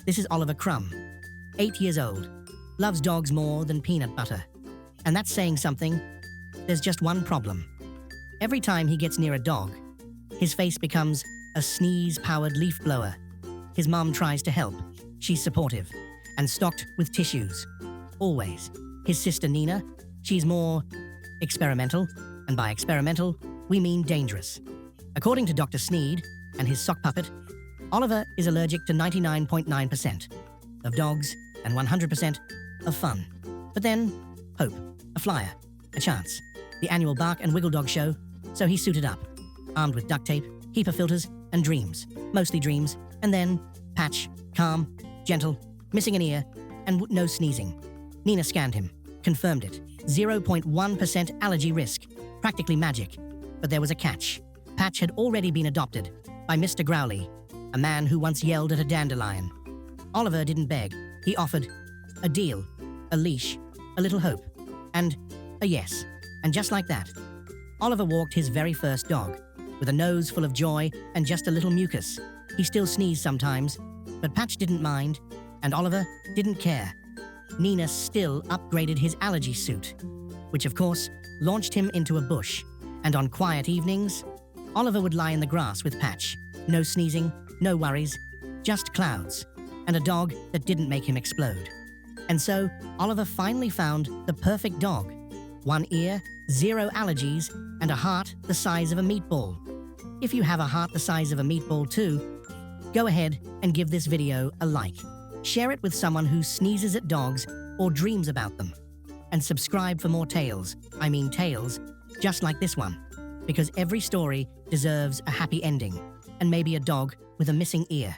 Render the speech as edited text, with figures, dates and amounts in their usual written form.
This is Oliver Crumb, 8 years old, loves dogs more than peanut butter. And that's saying something. There's just one problem. Every time he gets near a dog, his face becomes a sneeze-powered leaf blower. His mom tries to help. She's supportive and stocked with tissues. Always. His sister Nina, she's more experimental, and by experimental, we mean dangerous. According to Dr. Sneed and his sock puppet, Oliver is allergic to 99.9% of dogs and 100% of fun. But then, hope, a flyer, a chance, the annual Bark and Wiggle Dog show, so he suited up, armed with duct tape, HEPA filters, and dreams, mostly dreams, and then Patch, calm, gentle, missing an ear, and no sneezing. Nina scanned him, confirmed it, 0.1% allergy risk, practically magic. But there was a catch. Patch had already been adopted by Mr. Growly, a man who once yelled at a dandelion. Oliver didn't beg. He offered a deal, a leash, a little hope, and a yes. And just like that, Oliver walked his very first dog, with a nose full of joy and just a little mucus. He still sneezed sometimes, but Patch didn't mind, and Oliver didn't care. Nina still upgraded his allergy suit, which of course launched him into a bush. And on quiet evenings, Oliver would lie in the grass with Patch. No sneezing, no worries, just clouds, and a dog that didn't make him explode. And so, Oliver finally found the perfect dog. 1 ear, 0 allergies, and a heart the size of a meatball. If you have a heart the size of a meatball too, go ahead and give this video a like. Share it with someone who sneezes at dogs or dreams about them. And subscribe for more tales, tales, just like this one. Because every story deserves a happy ending, and maybe a dog with a missing ear.